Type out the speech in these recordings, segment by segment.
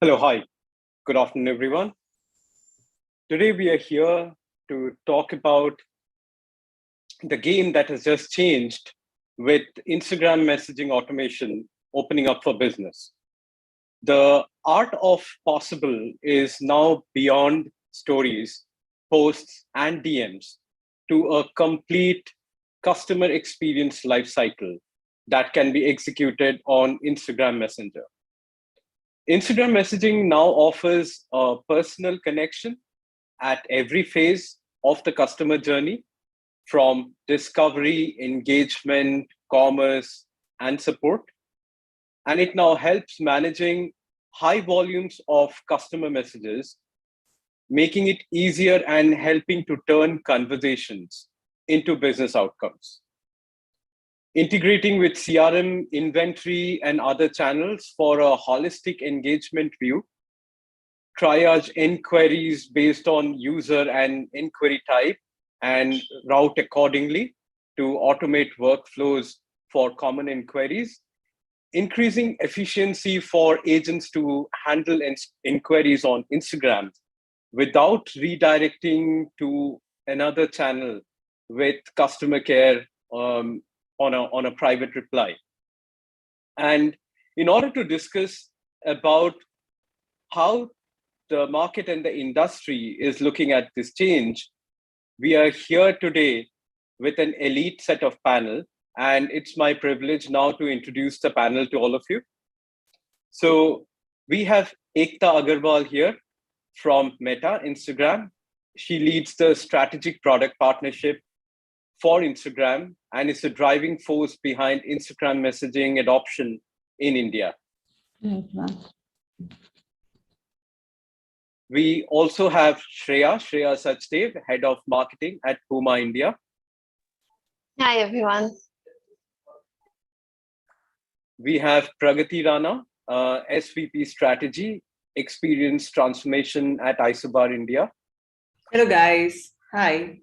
Hello, hi. Good afternoon, everyone. Today we are here to talk about the game that has just changed with Instagram messaging automation opening up for business. The art of possible is now beyond stories, posts, and DMs to a complete customer experience lifecycle that can be executed on Instagram Messenger. Instagram messaging now offers a personal connection at every phase of the customer journey, from discovery, engagement, commerce, and support. And it now helps managing high volumes of customer messages, making it easier and helping to turn conversations into business outcomes. Integrating with CRM, inventory, and other channels for a holistic engagement view, triage inquiries based on user and inquiry type and route accordingly to automate workflows for common inquiries, increasing efficiency for agents to handle inquiries on Instagram without redirecting to another channel with customer care on a private reply. And in order to discuss about how the market and the industry is looking at this change, we are here today with an elite set of panel, and it's my privilege now to introduce the panel to all of you. So we have Ekta Agarwal here from Meta, Instagram. She leads the strategic product partnership for Instagram and is the driving force behind Instagram messaging adoption in India. We also have Shreya Sachdev, Head of Marketing at Puma India. Hi, everyone. We have Pragati Rana, SVP Strategy, Experience Transformation at Isobar India. Hello, guys. Hi.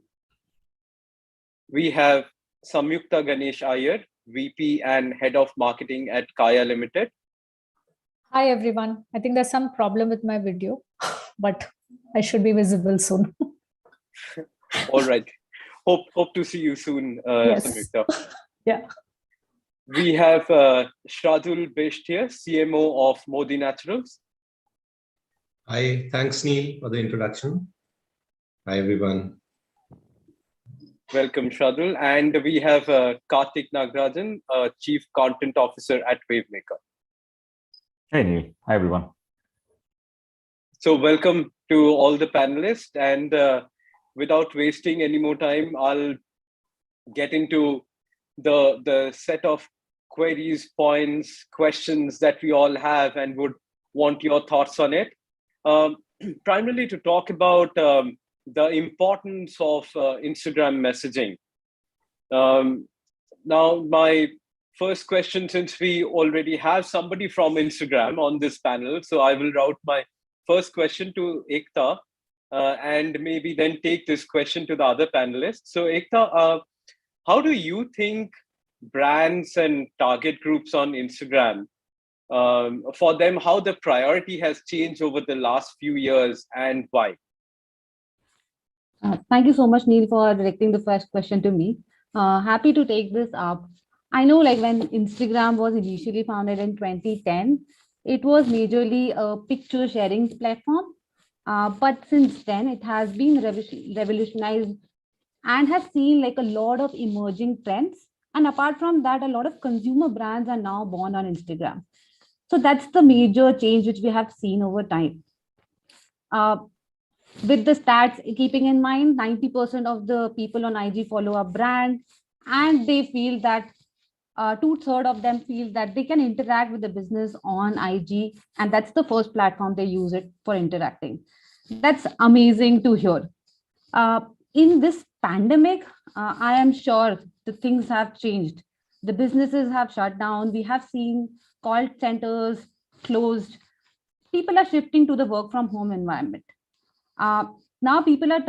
We have Samyukta Ganesh Iyer, VP and Head of Marketing at Kaya Limited. Hi, everyone. I think there's some problem with my video, but I should be visible soon. All right. Hope to see you soon, Yes. Samyukta. Yeah. We have Shradul Bisht here, CMO of Modi Naturals. Hi, thanks Neil for the introduction. Hi everyone. Welcome, Shradul. And we have Karthik Nagarajan, Chief Content Officer at Wavemaker. Hey Neil, hi everyone. So welcome to all the panelists, and without wasting any more time, I'll get into the set of queries, points, questions that we all have and would want your thoughts on it. Primarily to talk about the importance of Instagram messaging. Now, my first question, since we already have somebody from Instagram on this panel, so I will route my first question to Ekta and maybe then take this question to the other panelists. So Ekta, how do you think brands and target groups on Instagram, for them, how the priority has changed over the last few years and why? Thank you so much, Neil, for directing the first question to me. Happy to take this up. I know, like, when Instagram was initially founded in 2010, it was majorly a picture sharing platform. But since then, it has been revolutionized and has seen like a lot of emerging trends. And apart from that, a lot of consumer brands are now born on Instagram. So that's the major change which we have seen over time. With the stats, keeping in mind 90% of the people on IG follow a brand, and they feel that 2/3 of them feel that they can interact with the business on IG, and that's the first platform they use it for interacting. That's amazing to hear. In this pandemic, I am sure the things have changed. The businesses have shut down. We have seen call centers closed. People are shifting to the work from home environment. Now people are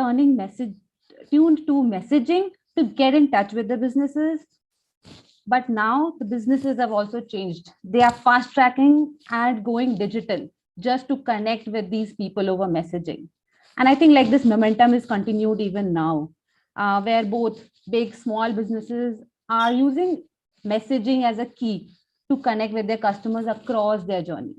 tuned to messaging to get in touch with the businesses. But now the businesses have also changed. They are fast tracking and going digital just to connect with these people over messaging. And I think like this momentum is continued even now, where both big, small businesses are using messaging as a key to connect with their customers across their journey.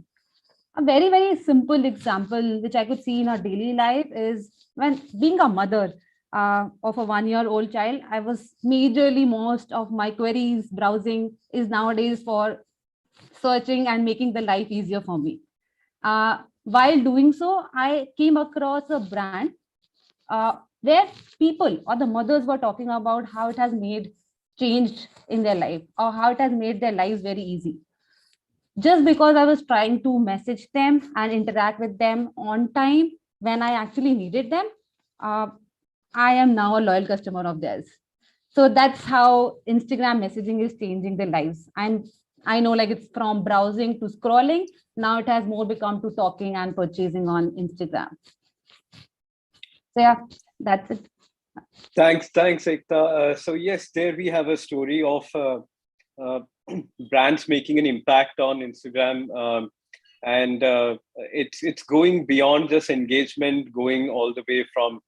A very, very simple example, which I could see in our daily life, is when being a mother of a 1-year-old child, I was majorly most of my queries browsing is nowadays for searching and making the life easier for me. While doing so, I came across a brand where people or the mothers were talking about how it has made change in their life or how it has made their lives very easy. Just because I was trying to message them and interact with them on time when I actually needed them, I am now a loyal customer of theirs. So that's how Instagram messaging is changing their lives. And I know like it's from browsing to scrolling. Now it has more become to talking and purchasing on Instagram. So yeah, that's it. Thanks, Ekta. So yes, there we have a story of brands making an impact on Instagram, and it's going beyond just engagement, going all the way from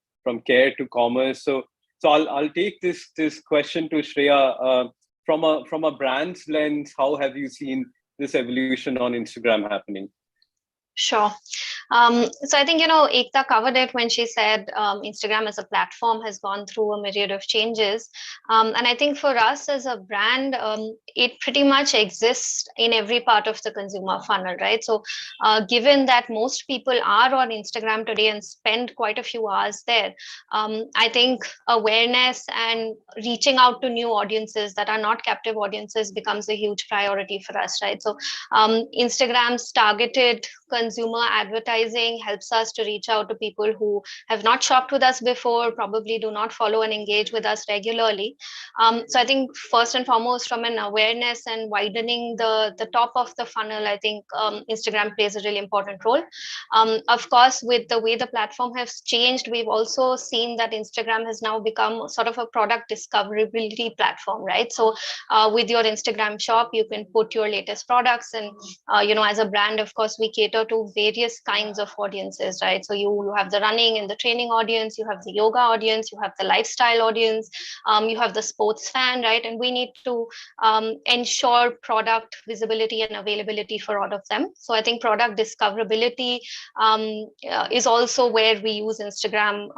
care to commerce. So I'll take this question to Shreya. From a brand's lens, how have you seen this evolution on Instagram happening? Sure. So I think, Ekta covered it when she said Instagram as a platform has gone through a myriad of changes. And I think for us as a brand, it pretty much exists in every part of the consumer funnel, right? So given that most people are on Instagram today and spend quite a few hours there, I think awareness and reaching out to new audiences that are not captive audiences becomes a huge priority for us, right? So Instagram's targeted consumer advertising helps us to reach out to people who have not shopped with us before, probably do not follow and engage with us regularly. So I think first and foremost, from an awareness and widening the top of the funnel, I think Instagram plays a really important role. Of course, with the way the platform has changed, we've also seen that Instagram has now become sort of a product discoverability platform, right? So with your Instagram shop, you can put your latest products, and as a brand, of course, we cater to various kinds of audiences, right? So you have the running and the training audience, you have the yoga audience, you have the lifestyle audience, you have the sports fan, right? And we need to ensure product visibility and availability for all of them. So I think product discoverability is also where we use Instagram,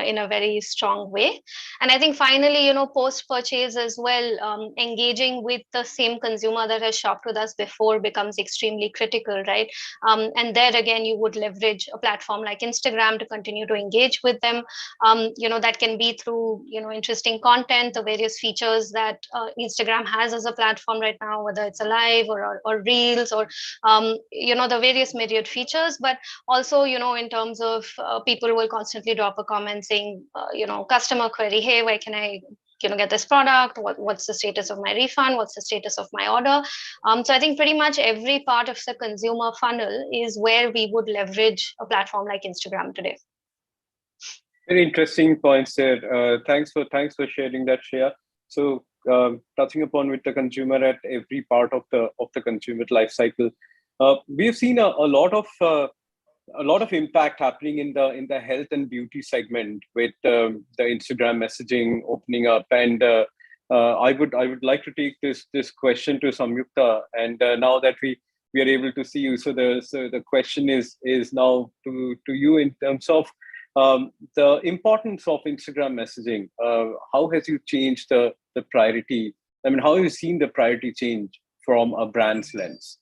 in a very strong way. And I think finally, post purchase as well, engaging with the same consumer that has shopped with us before becomes extremely critical, right? And there again, you would leverage a platform like Instagram to continue to engage with them. That can be through, interesting content, the various features that Instagram has as a platform right now, whether it's a live or reels or, the various myriad features, but also, in terms of people will constantly drop a comment saying, customer query, hey, where can I get this product? What's the status of my refund? What's the status of my order? So I think pretty much every part of the consumer funnel is where we would leverage a platform like Instagram today. Very interesting points there. Thanks for sharing that, Shreya. So touching upon with the consumer at every part of the consumer life cycle, we've seen a lot of impact happening in the health and beauty segment with the Instagram messaging opening up. And I would like to take this question to Samyukta. And now that we are able to see you, so the question is now to you in terms of the importance of Instagram messaging. How has you changed the priority? I mean, how have you seen the priority change from a brand's lens?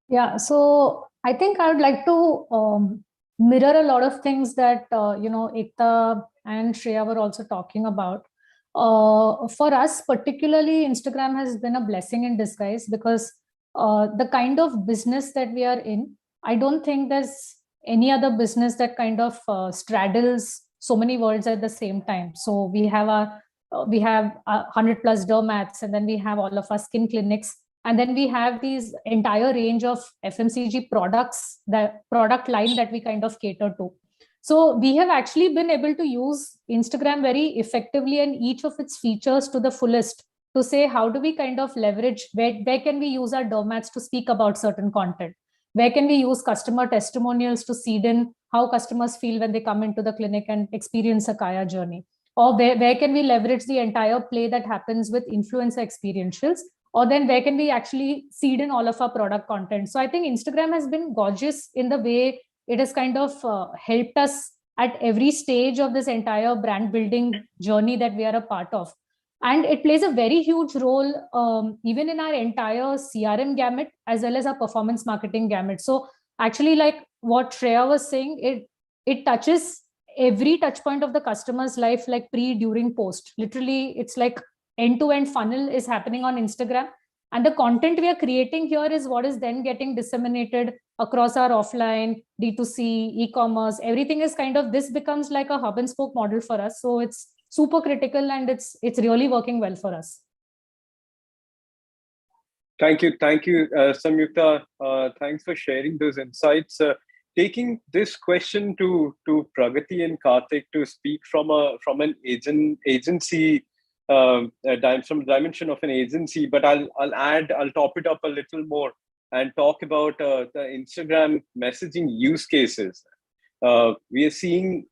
Yeah, so I think I would like to mirror a lot of things that Ekta and Shreya were also talking about. For us, particularly, Instagram has been a blessing in disguise because the kind of business that we are in, I don't think there's any other business that kind of straddles so many worlds at the same time. So we have 100 plus dermats, and then we have all of our skin clinics. And then we have these entire range of FMCG products, the product line that we kind of cater to. So we have actually been able to use Instagram very effectively and each of its features to the fullest to say, how do we kind of leverage, where can we use our dermats to speak about certain content? Where can we use customer testimonials to seed in how customers feel when they come into the clinic and experience a Kaya journey? Or where can we leverage the entire play that happens with influencer experientials? Or then where can we actually seed in all of our product content? So I think Instagram has been gorgeous in the way it has kind of helped us at every stage of this entire brand building journey that we are a part of. And it plays a very huge role even in our entire CRM gamut as well as our performance marketing gamut. So actually, like what Shreya was saying, it touches every touch point of the customer's life, like pre, during, post. Literally, it's like end-to-end funnel is happening on Instagram. And the content we are creating here is what is then getting disseminated across our offline, D2C, e-commerce. Everything is kind of, this becomes like a hub and spoke model for us. So it's super critical and it's really working well for us. Thank you, Samyukta. Thanks for sharing those insights. Taking this question to Pragati and Karthik to speak from an agency, from the dimension of an agency, but I'll top it up a little more and talk about the Instagram messaging use cases. We are seeing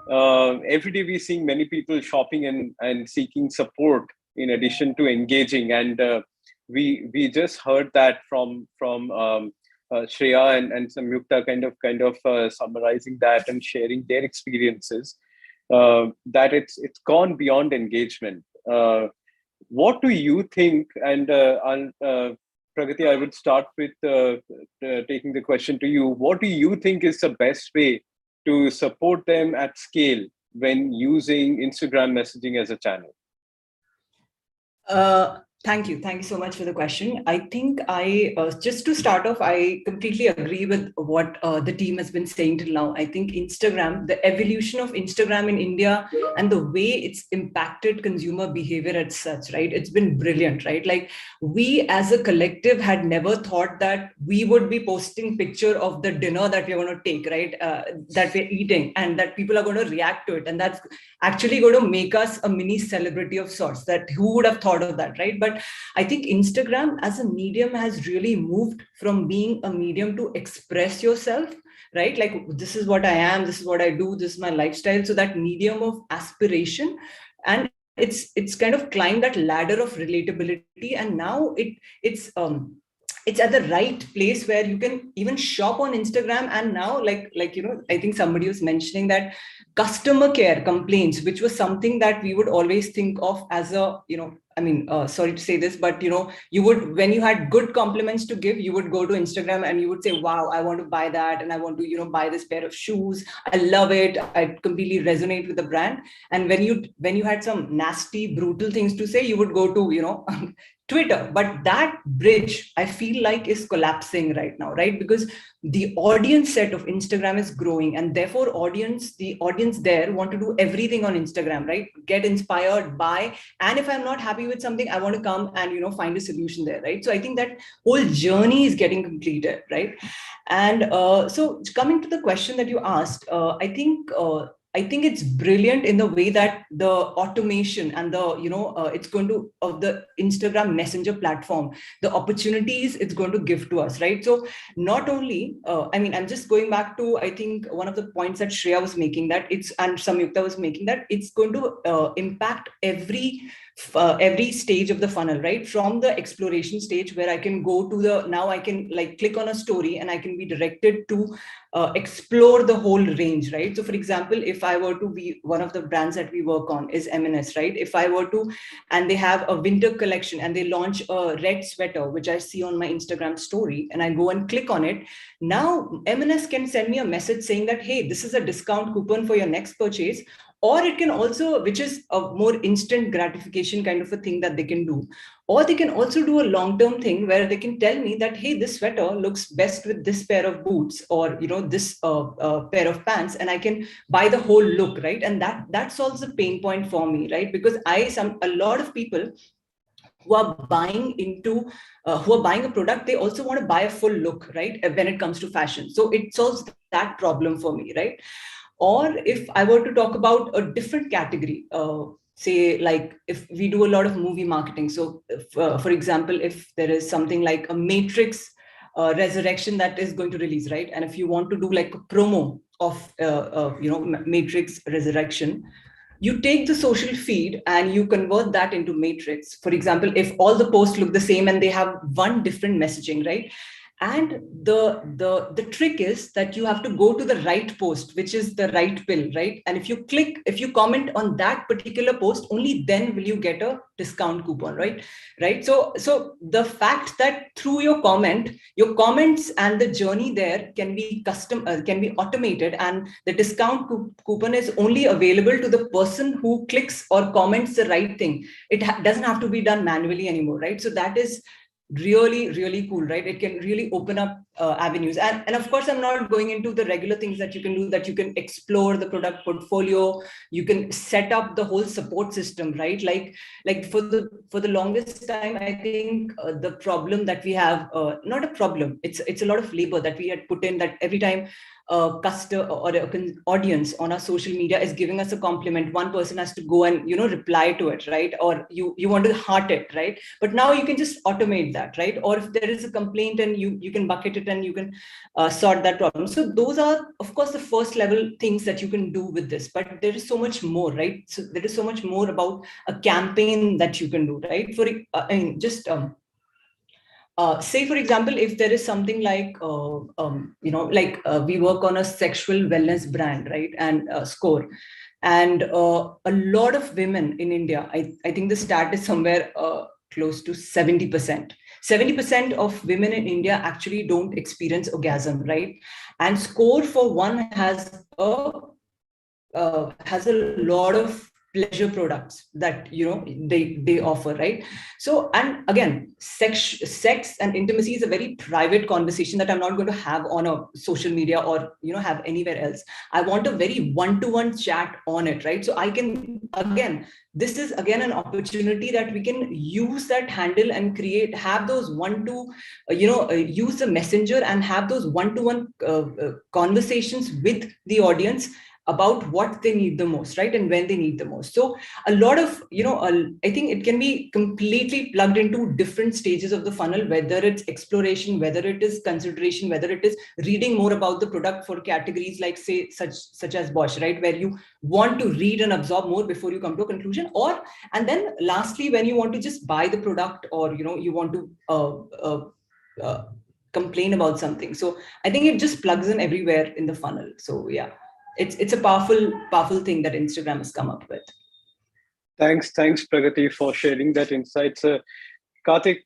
every day we're seeing many people shopping and seeking support in addition to engaging, and we just heard that from Shreya and Samyukta kind of summarizing that and sharing their experiences, that it's gone beyond engagement. What do you think? And Pragati, I would start with taking the question to you. What do you think is the best way to support them at scale when using Instagram messaging as a channel? Thank you so much for the question. I think just to start off, I completely agree with what the team has been saying till now. I think Instagram, the evolution of Instagram in India and the way it's impacted consumer behavior as such, right? It's been brilliant, right? Like, we as a collective had never thought that we would be posting picture of the dinner that we're going to take, right? That we're eating, and that people are going to react to it. And that's actually going to make us a mini celebrity of sorts. That who would have thought of that, right? But I think Instagram as a medium has really moved from being a medium to express yourself, right? Like, this is what I am, this is what I do, this is my lifestyle. So that medium of aspiration, and it's kind of climbed that ladder of relatability, and now it's at the right place where you can even shop on Instagram. And now, like I think somebody was mentioning that customer care complaints, which was something that we would always think of as a, sorry to say this, but you would, when you had good compliments to give, you would go to Instagram and you would say, wow, I want to buy that, and I want to buy this pair of shoes, I love it, I completely resonate with the brand. And when you had some nasty, brutal things to say, you would go to Twitter. But that bridge, I feel like, is collapsing right now, right? Because the audience set of Instagram is growing, and therefore the audience there want to do everything on Instagram, right? Get inspired, buy, and if I'm not happy with something, I want to come and find a solution there, right? So I think that whole journey is getting completed, right? And so coming to the question that you asked, I think it's brilliant in the way that the automation and the, it's going to, of the Instagram Messenger platform, the opportunities it's going to give to us, right? So not only, I'm just going back to, I think one of the points that Shreya was making, and Samyukta was making, that it's going to impact every stage of the funnel, right? From the exploration stage, where I can go to now I can click on a story and I can be directed to explore the whole range, right? So for example, if I were to be, one of the brands that we work on is M&S, right? If I were to, and they have a winter collection and they launch a red sweater, which I see on my Instagram story, and I go and click on it, now M&S can send me a message saying that, hey, this is a discount coupon for your next purchase. Or it can also, which is a more instant gratification kind of a thing that they can do. Or they can also do a long-term thing where they can tell me that, hey, this sweater looks best with this pair of boots, or this pair of pants, and I can buy the whole look, right? And that solves the pain point for me, right? Because a lot of people who are buying a product, they also want to buy a full look, right? When it comes to fashion. So it solves that problem for me, right? Or if I were to talk about a different category, say like if we do a lot of movie marketing. So for example, if there is something like a Matrix resurrection that is going to release, right? And if you want to do like a promo of Matrix Resurrection, you take the social feed and you convert that into Matrix. For example, if all the posts look the same and they have one different messaging, right? And the trick is that you have to go to the right post, which is the right pill, right? And if you comment on that particular post, only then will you get a discount coupon, right? So the fact that through your comments and the journey there can be can be automated, and the discount coupon is only available to the person who clicks or comments the right thing. It doesn't have to be done manually anymore, right? So that is really, really cool, right? It can really open up avenues. And of course, I'm not going into the regular things that you can do, that you can explore the product portfolio, you can set up the whole support system, right? Like for the longest time, I think the problem that we have, not a problem, it's a lot of labor that we had put in, that every time a customer or an audience on our social media is giving us a compliment, one person has to go and reply to it, right? Or you want to heart it, right? But now you can just automate that, right? Or if there is a complaint, and you can bucket it and you can sort that problem. So those are, of course, the first level things that you can do with this, but there is so much more, right? So there is so much more about a campaign that you can do, right? For say, for example, if there is something like, we work on a sexual wellness brand, right? And Score. And a lot of women in India, I think the stat is somewhere close to 70%. 70% of women in India actually don't experience orgasm, right? And Score, for one, has a lot of pleasure products that they offer, right? So, and again, sex and intimacy is a very private conversation that I'm not going to have on a social media or have anywhere else. I want a very one-to-one chat on it, right? So I can, again, this is again an opportunity that we can use that handle and have those use the messenger and have those one-to-one conversations with the audience about what they need the most, right? And when they need the most. So a lot of, I think it can be completely plugged into different stages of the funnel, whether it's exploration, whether it is consideration, whether it is reading more about the product for categories like, say, such as Bosch, right? Where you want to read and absorb more before you come to a conclusion. And then lastly, when you want to just buy the product, or, you want to complain about something. So I think it just plugs in everywhere in the funnel. So yeah. It's a powerful thing that Instagram has come up with. Thanks, Pragati, for sharing that insight. So, Karthik,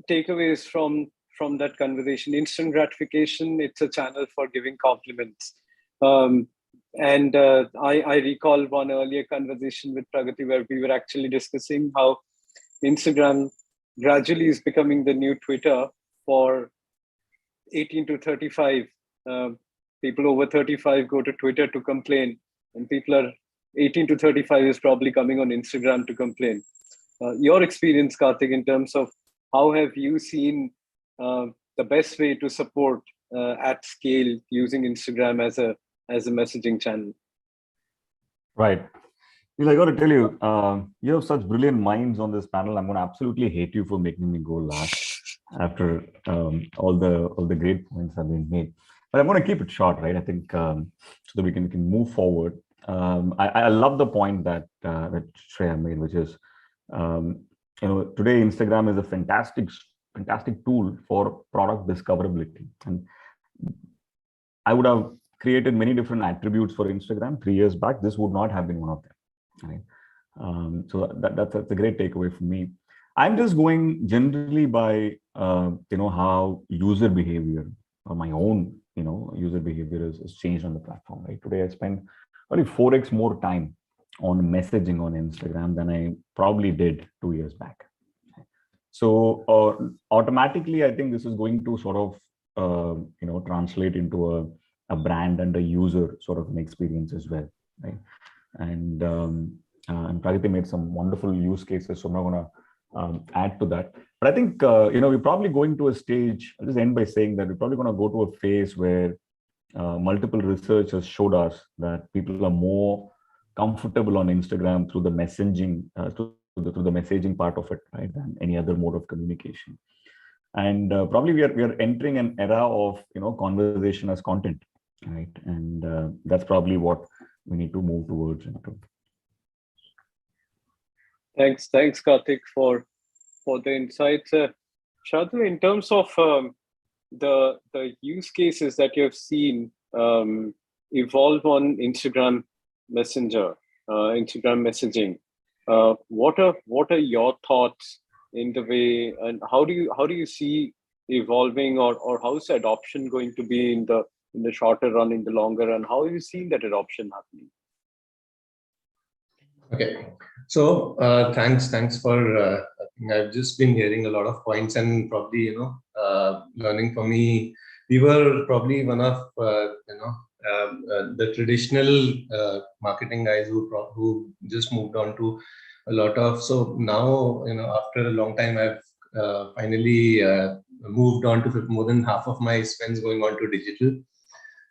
takeaways from that conversation. Instant gratification, it's a channel for giving compliments. And I recall one earlier conversation with Pragati where we were actually discussing how Instagram gradually is becoming the new Twitter for 18 to 35. People over 35 go to Twitter to complain, and people are 18 to 35 is probably coming on Instagram to complain. Your experience, Karthik, in terms of how have you seen the best way to support at scale using Instagram as a messaging channel? Right. I got to tell you, you have such brilliant minds on this panel. I'm going to absolutely hate you for making me go last after all the great points have been made. But I'm going to keep it short, right? I think so that we can move forward. I love the point that Shreya made, which is, today Instagram is a fantastic tool for product discoverability. And I would have created many different attributes for Instagram 3 years back. This would not have been one of them. Right? So that's a great takeaway for me. I'm just going generally by how user behavior, or my own user behavior is changed on the platform. Right? Today I spend probably 4x more time on messaging on Instagram than I probably did 2 years back. So automatically, I think this is going to sort of translate into a brand and a user sort of an experience as well. Right? And Pragati made some wonderful use cases, so I'm not going to add to that. But I think we're probably going to a stage. I'll just end by saying that we're probably going to go to a phase where multiple research has showed us that people are more comfortable on Instagram through the messaging, through the messaging part of it, right, than any other mode of communication. And probably we are entering an era of conversation as content, right? And that's probably what we need to move towards into. Thanks, Karthik, for the insights. Shardul, in terms of the use cases that you have seen evolve on Instagram Messenger, Instagram messaging, what are your thoughts in the way, and how do you see evolving, or how's the adoption going to be in the shorter run, in the longer run? How are you seeing that adoption happening? Okay, so thanks for. I think I've just been hearing a lot of points, and probably learning for me. We were probably one of the traditional marketing guys who just moved on to a lot of. So now after a long time, I've finally moved on to more than half of my spends going on to digital.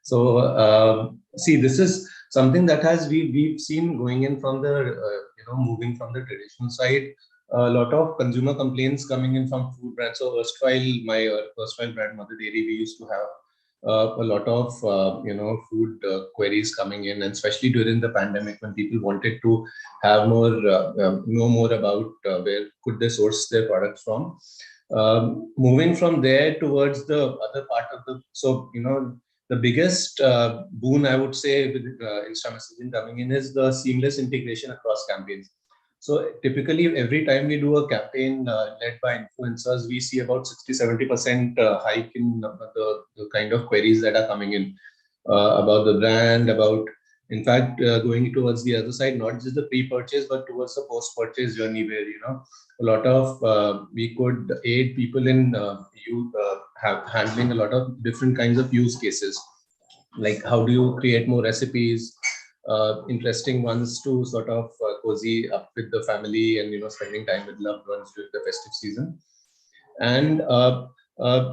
So see, this is something that we've seen going in from the moving from the traditional side. A lot of consumer complaints coming in from food brands. So my erstwhile brand Mother Dairy, we used to have a lot of food queries coming in, and especially during the pandemic when people wanted to have more know more about where could they source their products from. Moving from there towards the other part of the biggest boon, I would say, with Insta messaging coming in is the seamless integration across campaigns. So typically, every time we do a campaign led by influencers, we see about 60-70% hike in the kind of queries that are coming in about the brand, about, in fact, going towards the other side, not just the pre-purchase, but towards the post-purchase journey, where a lot of we could aid people in handling a lot of different kinds of use cases, like how do you create more recipes, interesting ones to sort of cozy up with the family and spending time with loved ones during the festive season. And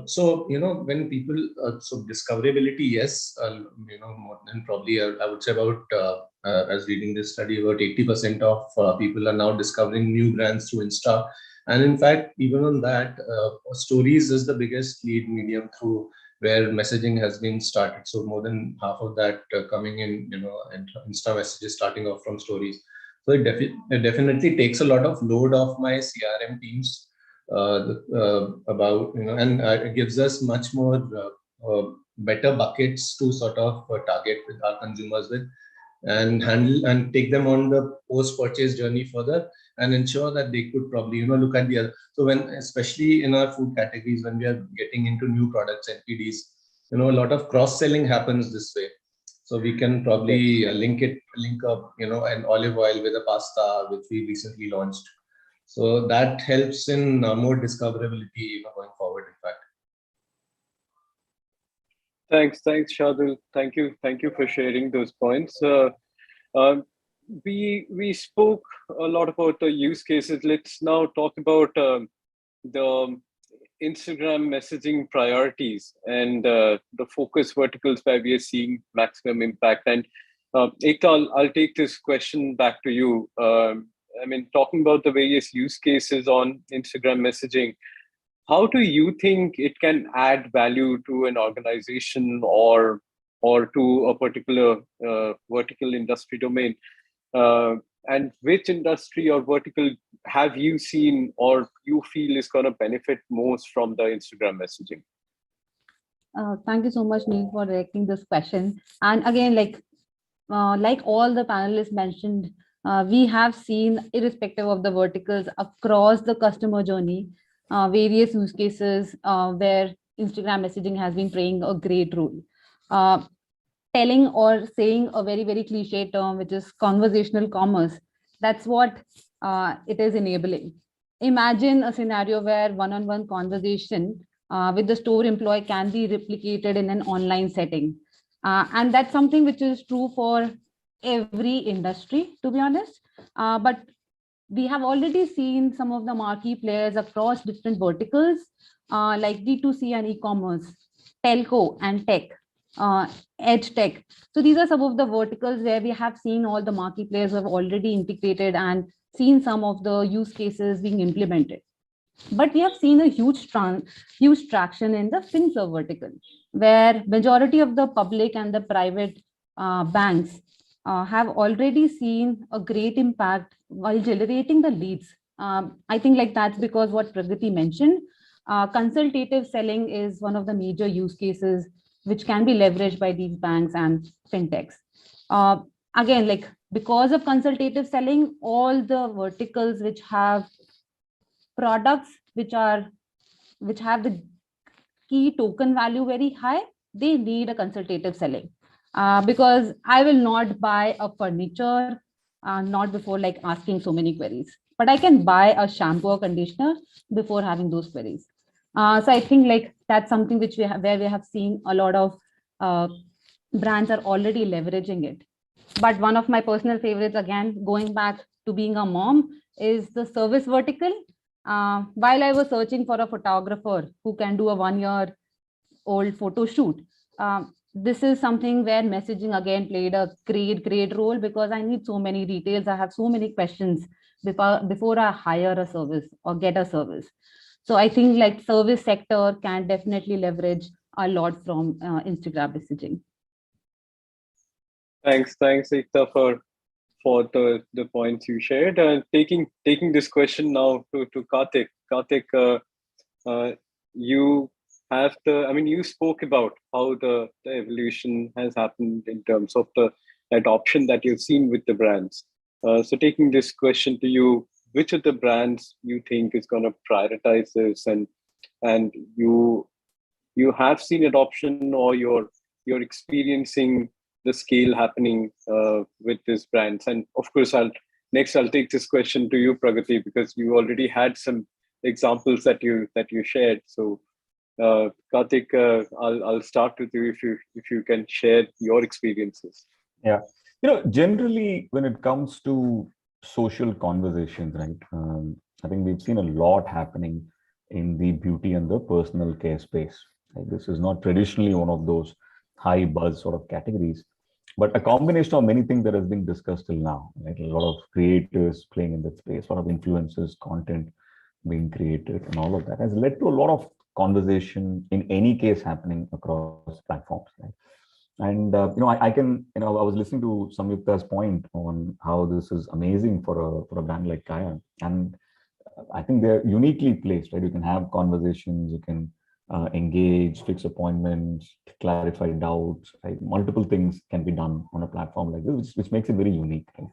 so when people so discoverability, yes, more than probably I would say about as reading this study, about 80% of people are now discovering new brands through Insta. And in fact, even on that, stories is the biggest lead medium through where messaging has been started. So more than half of that coming in, and Insta messages starting off from stories. So it definitely takes a lot of load off my CRM teams about, and it gives us much more better buckets to sort of target with our consumers with, and handle and take them on the post-purchase journey further, and ensure that they could probably look at the other. So when, especially in our food categories, when we are getting into new products, NPDs, a lot of cross-selling happens this way. So we can probably link up an olive oil with a pasta which we recently launched. So that helps in more discoverability going forward, in fact. Thanks, Shardul. Thank you for sharing those points. We spoke a lot about the use cases. Let's now talk about the Instagram messaging priorities and the focus verticals where we are seeing maximum impact. And Ekta, I'll take this question back to you. I mean, talking about the various use cases on Instagram messaging, how do you think it can add value to an organization or to a particular vertical industry domain? And which industry or vertical have you seen or you feel is going to benefit most from the Instagram messaging? Thank you so much, Neil, for directing this question. And again, like all the panelists mentioned, we have seen, irrespective of the verticals, across the customer journey, various use cases where Instagram messaging has been playing a great role. Telling or saying a very, very cliche term, which is conversational commerce, that's what it is enabling. Imagine a scenario where one-on-one conversation with the store employee can be replicated in an online setting. And that's something which is true for every industry, to be honest. But we have already seen some of the marquee players across different verticals, like D2C and e-commerce, telco and tech, edge tech. So these are some of the verticals where we have seen all the marquee players have already integrated and seen some of the use cases being implemented. But we have seen a huge traction in the FinServ vertical, where majority of the public and the private banks have already seen a great impact while generating the leads. I think like that's because what Pragati mentioned, consultative selling is one of the major use cases which can be leveraged by these banks and fintechs. Again, like because of consultative selling, all the verticals which have products which have the key token value very high, they need a consultative selling. Because I will not buy a furniture not before like asking so many queries, but I can buy a shampoo or conditioner before having those queries. So I think like that's something which where we have seen a lot of brands are already leveraging it. But one of my personal favorites, again, going back to being a mom, is the service vertical. While I was searching for a photographer who can do a 1-year-old photo shoot, this is something where messaging again played a great role, because I need so many details. I have so many questions before I hire a service or get a service. So I think like service sector can definitely leverage a lot from Instagram messaging. Thanks, Ekta, for the points you shared. Taking this question now to Karthik. Karthik, you have you spoke about how the evolution has happened in terms of the adoption that you've seen with the brands. So taking this question to you, which of the brands you think is going to prioritize this, and you have seen adoption, or you're experiencing the scale happening with these brands? And of course, I'll take this question to you, Pragati, because you already had some examples that you shared. So Karthik, I'll start with you if you can share your experiences. Yeah, generally when it comes to social conversations, right? I think we've seen a lot happening in the beauty and the personal care space. Right? This is not traditionally one of those high buzz sort of categories, but a combination of many things that has been discussed till now. Right? A lot of creators playing in that space, a lot of influencers, content being created, and all of that has led to a lot of conversation in any case happening across platforms. Right? And I can, I was listening to Samyukta's point on how this is amazing for a brand like Kaya, and I think they're uniquely placed. Right? You can have conversations, you can engage, fix appointments, clarify doubts. Right? Multiple things can be done on a platform like this, which makes it very unique. Right?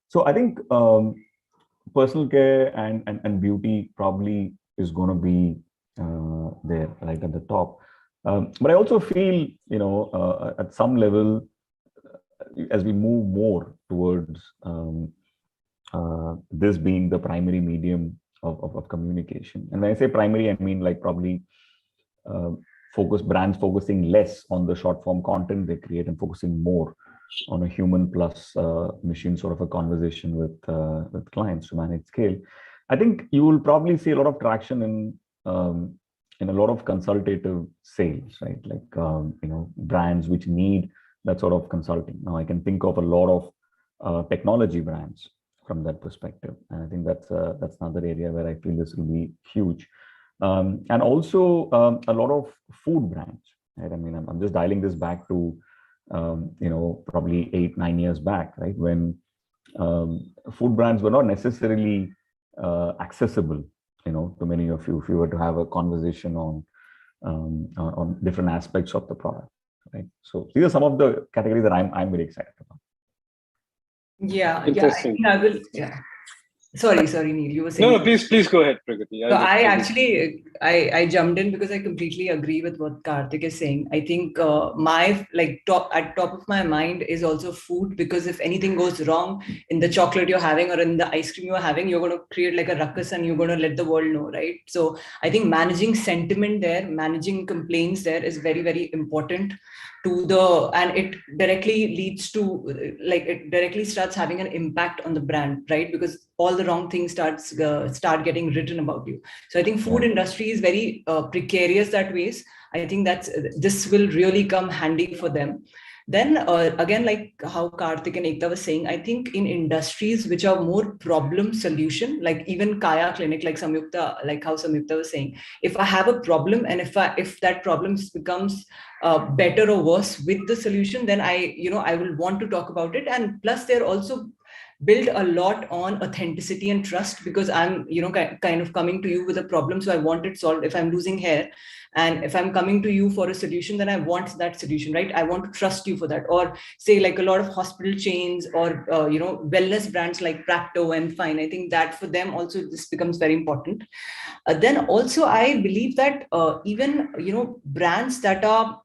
So I think personal care and beauty probably is going to be there right at the top. But I also feel, at some level, as we move more towards this being the primary medium of communication, and when I say primary, I mean like probably brands focusing less on the short form content they create and focusing more on a human plus machine sort of a conversation with clients to manage scale. I think you will probably see a lot of traction in a lot of consultative sales, right? Like, brands which need that sort of consulting. Now I can think of a lot of technology brands from that perspective. And I think that's another area where I feel this will be huge. And also a lot of food brands, right? I mean, I'm just dialing this back to, probably 8-9 years back, right? When food brands were not necessarily accessible, to many of you, if you were to have a conversation on different aspects of the product, right? So these are some of the categories that I'm very excited about. Yeah, I will. Yeah. Sorry, Neil, you were saying. No, please go ahead, Pragati. So I jumped in because I completely agree with what Karthik is saying. I think top of my mind is also food, because if anything goes wrong in the chocolate you're having or in the ice cream you're having, you're going to create like a ruckus and you're going to let the world know, right? So I think managing sentiment there, managing complaints there is very, very important and it directly leads to, it directly starts having an impact on the brand, right? Because all the wrong things start getting written about you. So I think food industry is very precarious that ways. I think this will really come handy for them. Then again, like how Karthik and Ekta was saying, I think in industries which are more problem solution, like even Kaya Clinic, like Samyukta, like how Samyukta was saying, if I have a problem and if that problem becomes better or worse with the solution, then I will want to talk about it. And plus they're also build a lot on authenticity and trust, because I'm kind of coming to you with a problem, so I want it solved. If I'm losing hair and if I'm coming to you for a solution, then I want that solution, right? I want to trust you for that. Or say like a lot of hospital chains or wellness brands like Practo and Fine, I think that for them also this becomes very important. Then also I believe that even brands that are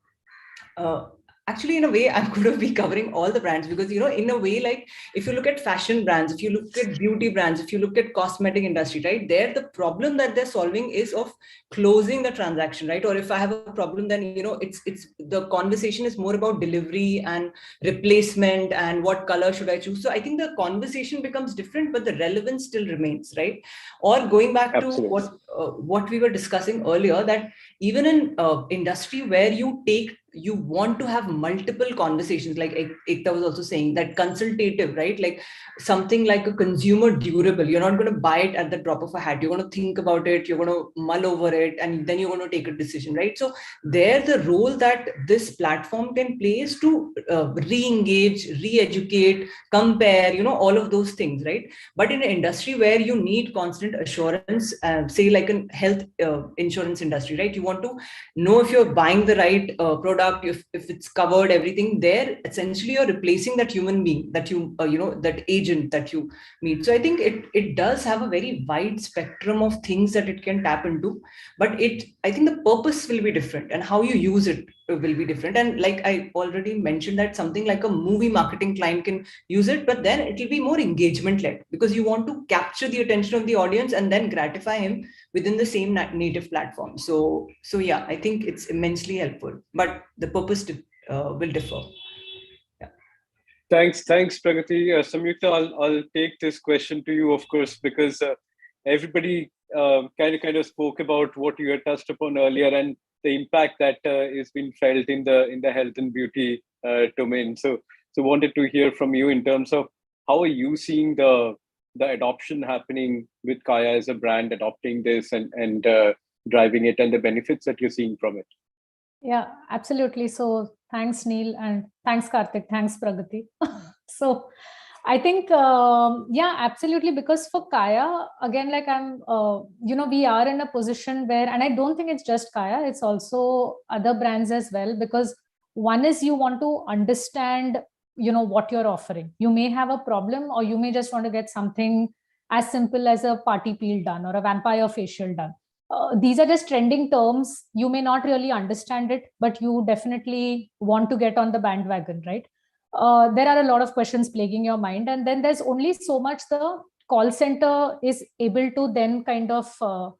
actually, in a way, I'm going to be covering all the brands, because in a way, like if you look at fashion brands, if you look at beauty brands, if you look at cosmetic industry, right, there the problem that they're solving is of closing the transaction, right? Or if I have a problem, then it's the conversation is more about delivery and replacement and what color should I choose. So I think the conversation becomes different, but the relevance still remains, right? Or going back Absolutely. to what we were discussing earlier, that even in industry where you want to have multiple conversations, like Ekta was also saying, that consultative, right? Like something like a consumer durable. You're not going to buy it at the drop of a hat. You're going to think about it. You're going to mull over it, and then you're going to take a decision, right? So there, the role that this platform can play is to re-engage, re-educate, compare, all of those things, right? But in an industry where you need constant assurance, say like a health insurance industry, right? You want to know if you're buying the right product, if it's covered, everything there, essentially you're replacing that human being that that agent that you meet. So I think it does have a very wide spectrum of things that it can tap into, but I think the purpose will be different and how you use it will be different. And like I already mentioned, that something like a movie marketing client can use it, but then it will be more engagement led, because you want to capture the attention of the audience and then gratify him within the same native platform. So yeah, I think it's immensely helpful, but the purpose will differ. Yeah. Thanks, Pragati. Samyukta, I'll take this question to you, of course, because everybody kind of spoke about what you had touched upon earlier and the impact that is being felt in the health and beauty domain. So wanted to hear from you in terms of how are you seeing the adoption happening with Kaya as a brand adopting this and driving it, and the benefits that you're seeing from it. Yeah, absolutely. So thanks, Neil, and thanks, Karthik. Thanks, Pragati. So I think, yeah, absolutely. Because for Kaya, again, like we are in a position where, and I don't think it's just Kaya, it's also other brands as well, because one is you want to understand, what you're offering. You may have a problem, or you may just want to get something as simple as a party peel done or a vampire facial done. These are just trending terms. You may not really understand it, but you definitely want to get on the bandwagon, right? There are a lot of questions plaguing your mind. And then there's only so much the call center is able to then kind of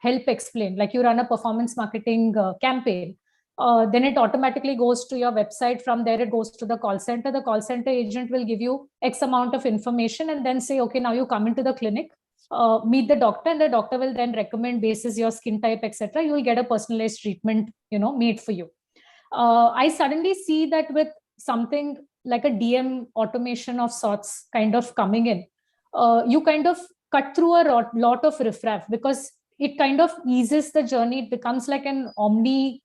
help explain. Like you run a performance marketing campaign, then it automatically goes to your website. From there, it goes to the call center. The call center agent will give you X amount of information and then say, okay, now you come into the clinic. Meet the doctor, and the doctor will then recommend basis your skin type, etc. You will get a personalized treatment, made for you. I suddenly see that with something like a DM automation of sorts kind of coming in, you kind of cut through a lot of riffraff, because it kind of eases the journey. It becomes like an omni,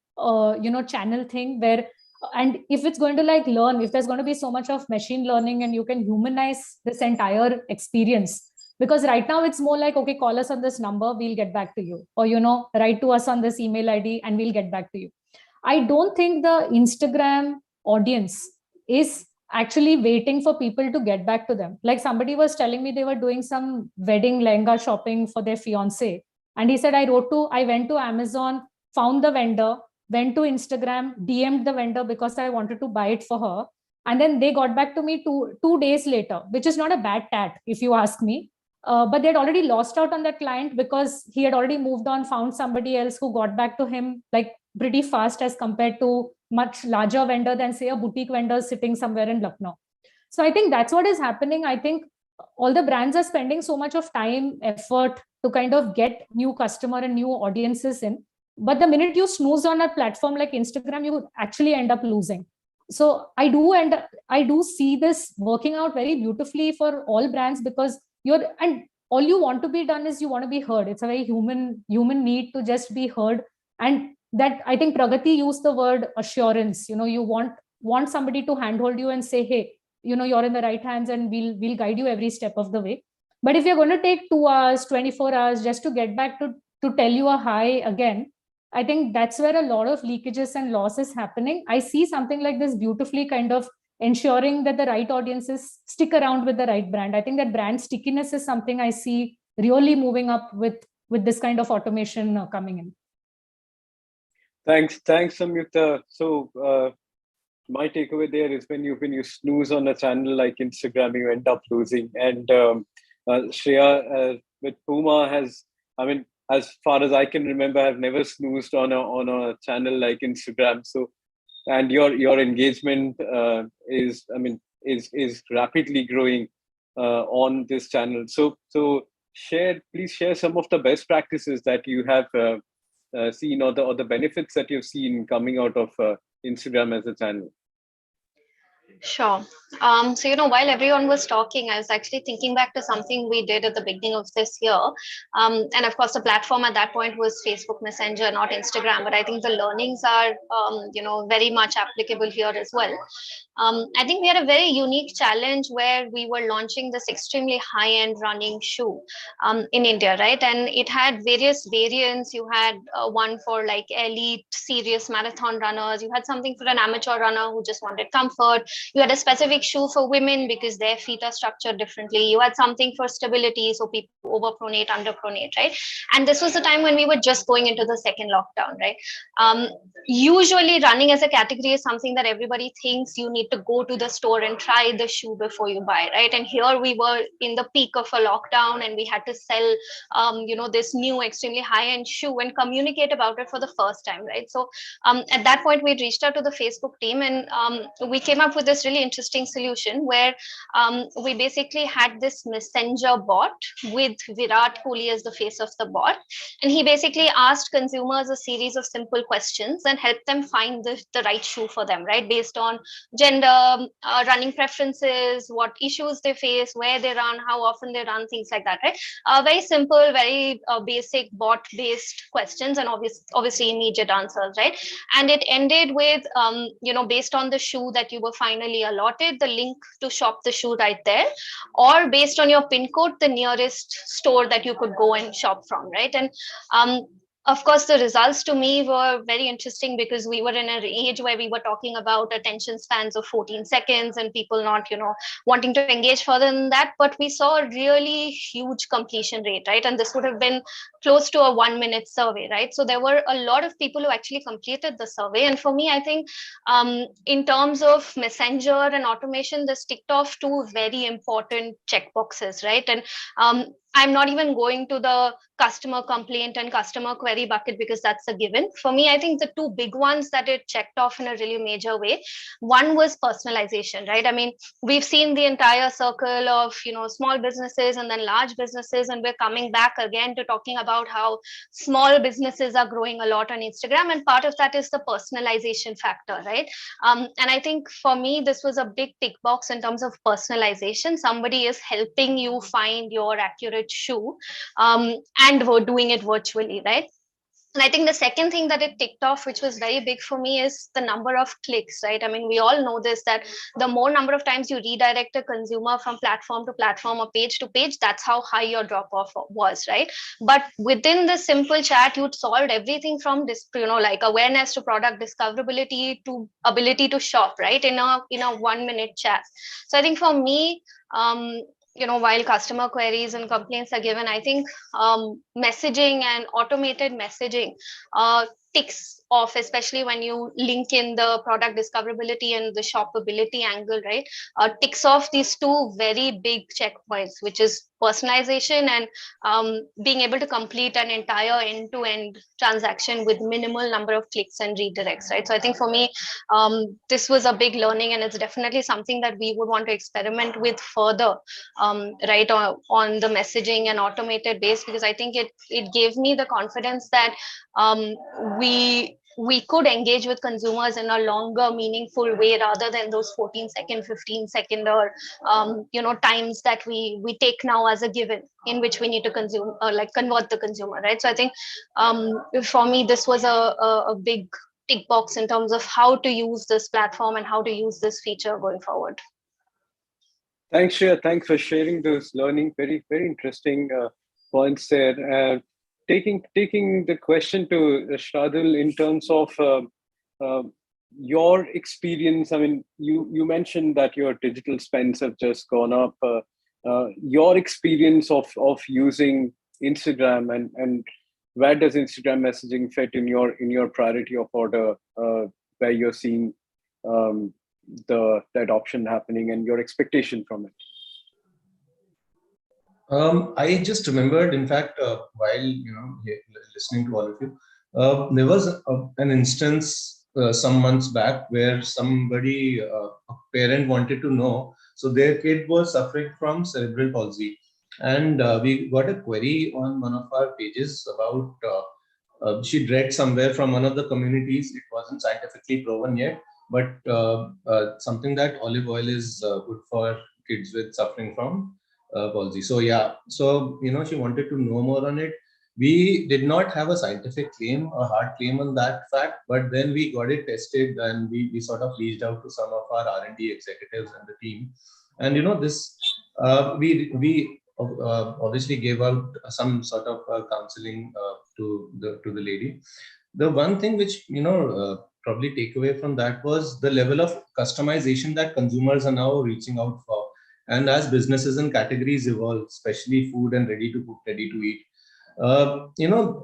channel thing where, and if it's going to like learn, if there's going to be so much of machine learning and you can humanize this entire experience. Because right now it's more like, okay, call us on this number, we'll get back to you. Or, write to us on this email ID and we'll get back to you. I don't think the Instagram audience is actually waiting for people to get back to them. Like somebody was telling me they were doing some wedding lehenga shopping for their fiance. And he said, I went to Amazon, found the vendor, went to Instagram, DM'd the vendor because I wanted to buy it for her. And then they got back to me two days later, which is not a bad tat, if you ask me. But they'd already lost out on that client because he had already moved on, found somebody else who got back to him like pretty fast as compared to much larger vendor than say a boutique vendor sitting somewhere in Lucknow. So I think that's what is happening. I think all the brands are spending so much of time, effort to kind of get new customer and new audiences in. But the minute you snooze on a platform like Instagram, you actually end up losing. So I do see this working out very beautifully for all brands, because all you want to be done is you want to be heard. It's a very human need to just be heard. And that, I think Pragati used the word assurance. You want somebody to handhold you and say, hey, you're in the right hands and we'll guide you every step of the way. But if you're going to take 2 hours, 24 hours just to get back to tell you a hi again, I think that's where a lot of leakages and loss is happening. I see something like this beautifully kind of ensuring that the right audiences stick around with the right brand. I think that brand stickiness is something I see really moving up with this kind of automation coming in. Thanks, Samyukta. So my takeaway there is when you snooze on a channel like Instagram, you end up losing. And Shreya with Puma has, I mean, as far as I can remember, I've never snoozed on a channel like Instagram. So, and your engagement is rapidly growing on this channel. So please share some of the best practices that you have seen, or the benefits that you've seen coming out of Instagram as a channel. Sure. So, while everyone was talking, I was actually thinking back to something we did at the beginning of this year. And of course, the platform at that point was Facebook Messenger, not Instagram. But I think the learnings are, very much applicable here as well. I think we had a very unique challenge where we were launching this extremely high-end running shoe in India, right? And it had various variants. You had one for like elite, serious marathon runners. You had something for an amateur runner who just wanted comfort. You had a specific shoe for women because their feet are structured differently. You had something for stability, so people overpronate, underpronate, right? And this was the time when we were just going into the second lockdown, right? Usually running as a category is something that everybody thinks you need to go to the store and try the shoe before you buy, right? And here we were in the peak of a lockdown and we had to sell this new extremely high-end shoe and communicate about it for the first time, right? So at that point we reached out to the Facebook team and we came up with this really interesting solution where we basically had this messenger bot with Virat Kohli as the face of the bot, and he basically asked consumers a series of simple questions and helped them find the right shoe for them, right, based on gender, running preferences, what issues they face, where they run, how often they run, things like that, right? Very simple, very basic bot based questions, and obviously immediate answers, right? And it ended with based on the shoe that you were finally allotted, the link to shop the shoe right there, or based on your pin code, the nearest store that you could go and shop from, right? And of course, the results to me were very interesting because we were in an age where we were talking about attention spans of 14 seconds and people not, wanting to engage further than that. But we saw a really huge completion rate, right? And this would have been close to a 1-minute survey, right? So there were a lot of people who actually completed the survey. And for me, I think in terms of messenger and automation, this ticked off two very important checkboxes, right? And I'm not even going to the customer complaint and customer query bucket because that's a given. For me, I think the two big ones that it checked off in a really major way, one was personalization, right? I mean, we've seen the entire circle of, small businesses and then large businesses, and we're coming back again to talking about how small businesses are growing a lot on Instagram. And part of that is the personalization factor, right? And I think for me, this was a big tick box in terms of personalization. Somebody is helping you find your accurate shoe and we're doing it virtually, right? And I think the second thing that it ticked off, which was very big for me, is the number of clicks, right? I mean, we all know this, that the more number of times you redirect a consumer from platform to platform or page to page, that's how high your drop off was, right? But within the simple chat, you'd solved everything from this, like awareness to product discoverability to ability to shop, right? In a 1-minute chat. So I think for me, while customer queries and complaints are given, I think messaging and automated messaging ticks off, especially when you link in the product discoverability and the shoppability angle, right? Ticks off these two very big checkpoints, which is personalization and being able to complete an entire end-to-end transaction with minimal number of clicks and redirects, right? So I think for me, this was a big learning, and it's definitely something that we would want to experiment with further, right, on the messaging and automated base, because I think it gave me the confidence that we we could engage with consumers in a longer, meaningful way rather than those 14-second, 15-second, or times that we take now as a given, in which we need to consume or like convert the consumer, right? So I think for me, this was a big tick box in terms of how to use this platform and how to use this feature going forward. Thanks, Shreya. Thanks for sharing those learning. Very, very interesting points there. Taking the question to Shradul in terms of your experience. I mean, you mentioned that your digital spends have just gone up. Your experience of using Instagram, and where does Instagram messaging fit in your priority of order, where you're seeing the adoption happening and your expectation from it? I just remembered, in fact, while listening to all of you, there was an instance some months back where somebody, a parent, wanted to know. So their kid was suffering from cerebral palsy, and we got a query on one of our pages about. She read somewhere from one of the communities. It wasn't scientifically proven yet, but something that olive oil is good for kids with suffering from palsy. So yeah, so she wanted to know more on it. We did not have a scientific claim, a hard claim on that fact, but then we got it tested, and we sort of reached out to some of our R&D executives and the team, and this we obviously gave out some sort of counseling to the lady. The one thing which probably take away from that was the level of customization that consumers are now reaching out for. And as businesses and categories evolve, especially food and ready to cook, ready to eat,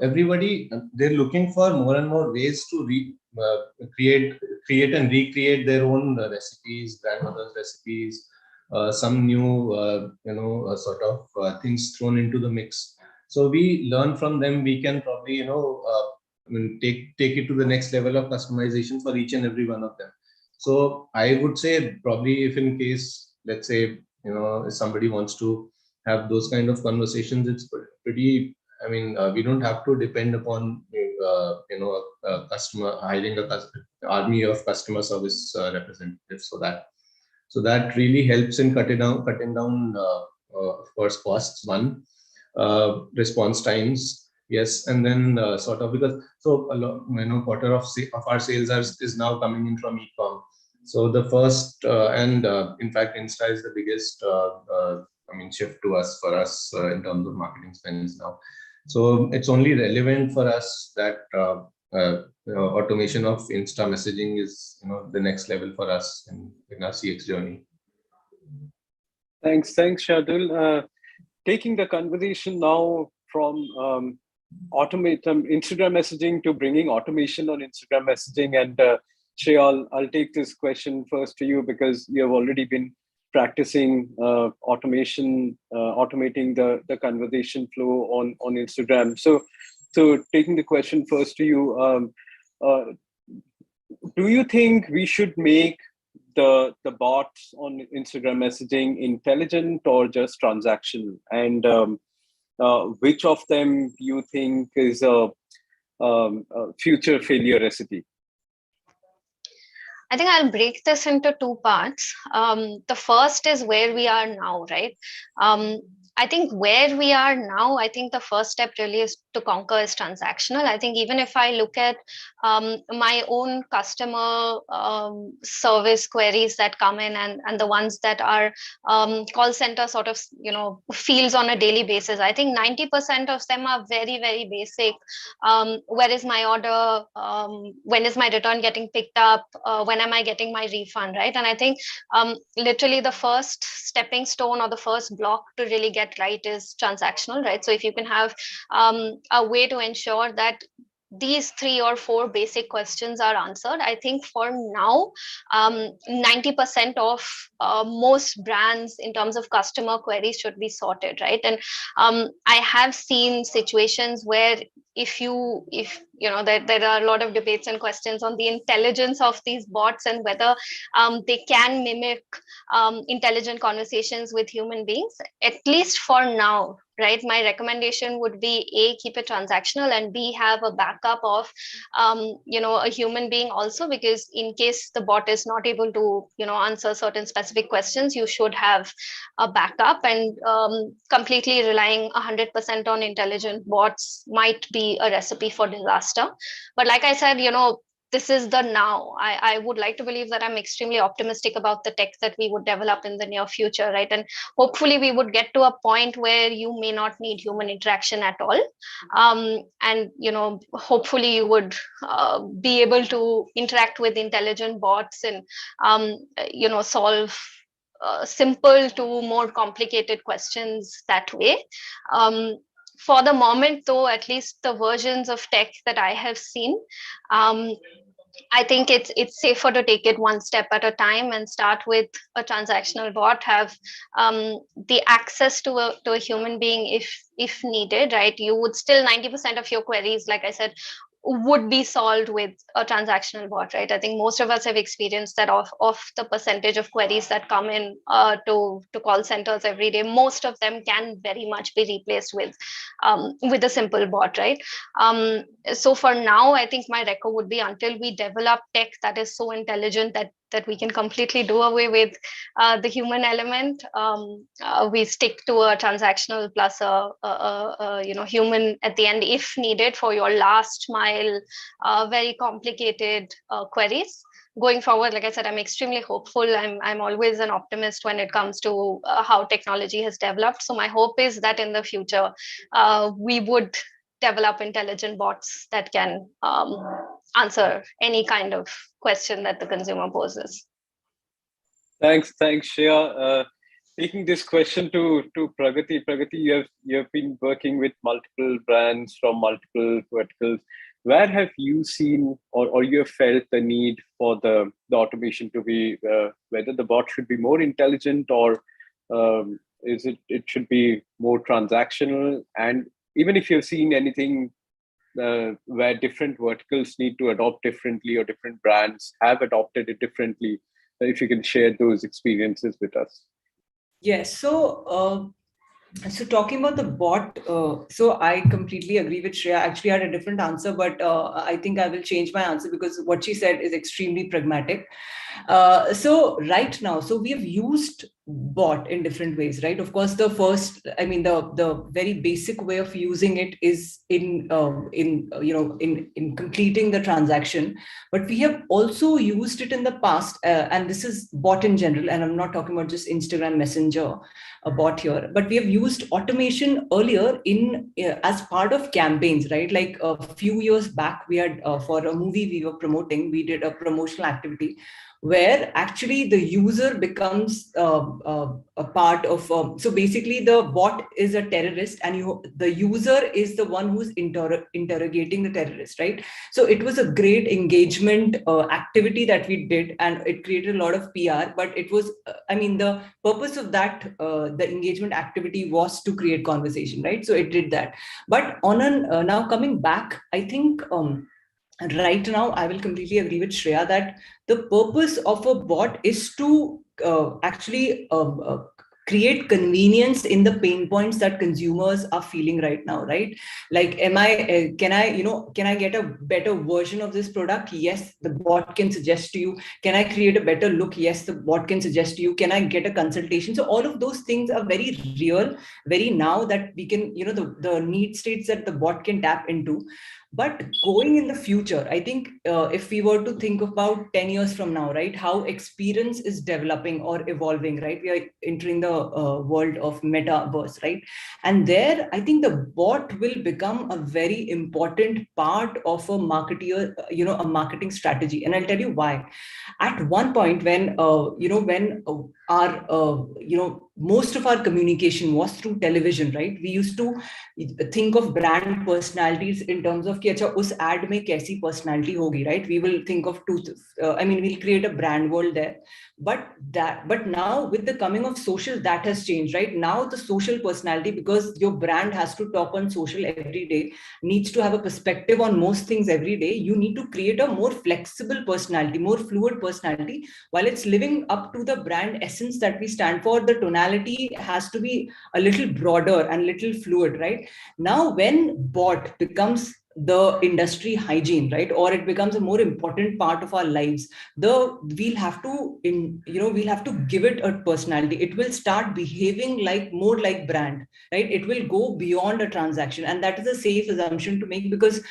everybody, they're looking for more and more ways to create and recreate their own recipes, grandmother's recipes, some new sort of things thrown into the mix. So we learn from them. We can probably take it to the next level of customization for each and every one of them. So I would say, probably, if in case, let's say, if somebody wants to have those kind of conversations, it's pretty, I mean, we don't have to depend upon a customer, hiring a army of customer service representatives for that. So that really helps in cutting down of course, costs, one, response times, yes, and then sort of, because so a lot, quarter of our sales is now coming in from e4m. So the first and in fact, Insta is the biggest shift to us in terms of marketing spends now. So it's only relevant for us that automation of Insta messaging is the next level for us in our CX journey. Thanks, Shardul. Taking the conversation now from Instagram messaging to bringing automation on Instagram messaging, and Shreya, I'll take this question first to you, because you have already been practicing automation, automating the conversation flow on Instagram. So taking the question first to you, do you think we should make the bots on Instagram messaging intelligent or just transactional? And which of them do you think is a future failure recipe? I think I'll break this into two parts. The first is where we are now, right? I think where we are now, I think the first step really is to conquer is transactional. I think even if I look at my own customer service queries that come in, and the ones that are call center sort of fields on a daily basis, I think 90% of them are very, very basic. Where is my order? When is my return getting picked up? When am I getting my refund, right? And I think literally the first stepping stone or the first block to really get right is transactional, right? So if you can have a way to ensure that these 3 or 4 basic questions are answered, I think for now 90% of most brands in terms of customer queries should be sorted, right? And I have seen situations where if there are a lot of debates and questions on the intelligence of these bots and whether they can mimic intelligent conversations with human beings. At least for now, right? My recommendation would be A, keep it transactional, and B, have a backup of, a human being also, because in case the bot is not able to, answer certain specific questions, you should have a backup. And completely relying 100% on intelligent bots might be a recipe for disaster. But like I said, this is the now. I would like to believe that I'm extremely optimistic about the tech that we would develop in the near future, right? And hopefully we would get to a point where you may not need human interaction at all. And, hopefully you would be able to interact with intelligent bots and, solve simple to more complicated questions that way. For the moment, though, at least the versions of tech that I have seen, I think it's safer to take it one step at a time and start with a transactional bot, have the access to a human being if needed, right? You would still 90% of your queries, like I said, would be solved with a transactional bot, right? I think most of us have experienced that of the percentage of queries that come in to call centers every day. Most of them can very much be replaced with a simple bot, right? So for now, I think my record would be, until we develop tech that is so intelligent that we can completely do away with the human element, we stick to a transactional plus a human at the end if needed for your last mile, very complicated queries. Going forward, like I said, I'm extremely hopeful. I'm always an optimist when it comes to how technology has developed. So my hope is that in the future, we would develop intelligent bots that can answer any kind of question that the consumer poses. Thanks, Shreya. Taking this question to Pragati. Pragati, you have been working with multiple brands from multiple verticals. Where have you seen or you have felt the need for the automation to be, whether the bot should be more intelligent or it should be more transactional? And even if you've seen anything where different verticals need to adopt differently or different brands have adopted it differently, if you can share those experiences with us. Yes. So talking about the bot, so I completely agree with Shreya. Actually, I had a different answer, but I think I will change my answer because what she said is extremely pragmatic. So right now, so we have used bot in different ways, right? Of course, the first, I mean, the very basic way of using it is in completing the transaction. But we have also used it in the past, and this is bot in general, and I'm not talking about just Instagram Messenger, a bot here, but we have used automation earlier in as part of campaigns, right? Like a few years back, we had for a movie we were promoting, we did a promotional activity where actually the user becomes a part of, so basically the bot is a terrorist and the user is the one who's interrogating the terrorist, right? So it was a great engagement activity that we did, and it created a lot of PR, but it was, the purpose of that, the engagement activity was to create conversation, right? So it did that. But now coming back, I think, right now, I will completely agree with Shreya that the purpose of a bot is to actually create convenience in the pain points that consumers are feeling right now, right? Like, can I get a better version of this product? Yes, the bot can suggest to you. Can I create a better look? Yes, the bot can suggest to you. Can I get a consultation? So all of those things are very real, very now that we can, the need states that the bot can tap into. But going in the future, I think if we were to think about 10 years from now, right, how experience is developing or evolving, right? We are entering the world of metaverse, right? And there, I think the bot will become a very important part of a marketeer, a marketing strategy. And I'll tell you why. At one point when, our, most of our communication was through television, right? We used to think of brand personalities in terms of कि अच्छा उस ad में कैसी personality होगी, right? We will think of we'll create a brand world there. But now with the coming of social, that has changed, right? Now the social personality, because your brand has to talk on social every day, needs to have a perspective on most things every day. You need to create a more flexible personality, more fluid personality, while it's living up to the brand essence that we stand for. The tonality has to be a little broader and little fluid, right? Now when bot becomes the industry hygiene, right, or it becomes a more important part of our lives, we'll have to give it a personality. It will start behaving more like brand, right? It will go beyond a transaction, and that is a safe assumption to make, because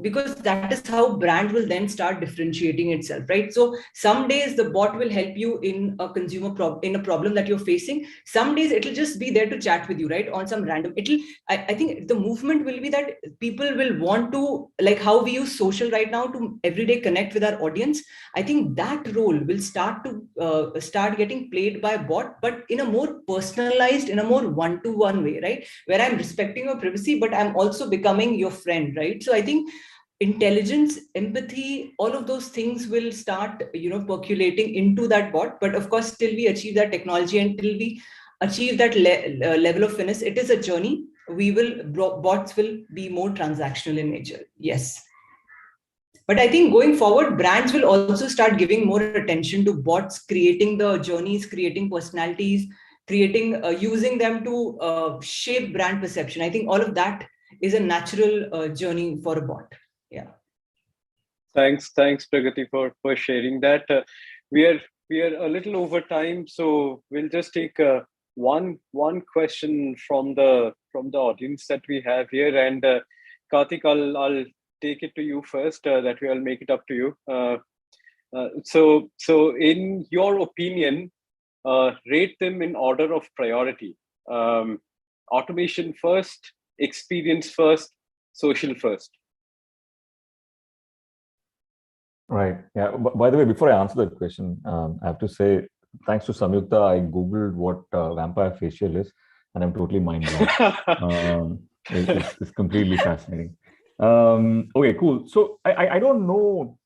because that is how brand will then start differentiating itself, right? So some days the bot will help you in a in a problem that you're facing. Some days it'll just be there to chat with you, right, on some random. I think the movement will be that people will want to, like how we use social right now to everyday connect with our audience. I think that role will start getting played by bot, but in a more personalized, in a more one-to-one way, right, where I'm respecting your privacy, but I'm also becoming your friend, right? So I think intelligence, empathy, all of those things will start, percolating into that bot. But of course, till we achieve that technology and till we achieve that level of finesse, it is a journey. Bots will be more transactional in nature. Yes. But I think going forward, brands will also start giving more attention to bots, creating the journeys, creating personalities, using them to shape brand perception. I think all of that is a natural journey for a bot. Yeah. Thanks, Pragati, for sharing that. We are a little over time, so we'll just take one question from the audience that we have here. And Karthik, I'll take it to you first. That way, I'll make it up to you. So in your opinion, rate them in order of priority. Automation first, experience first, social first. Right. Yeah. By the way, before I answer that question, I have to say, thanks to Samyukta, I Googled what vampire facial is, and I'm totally mind blown. It's completely fascinating. Okay, cool. So I don't know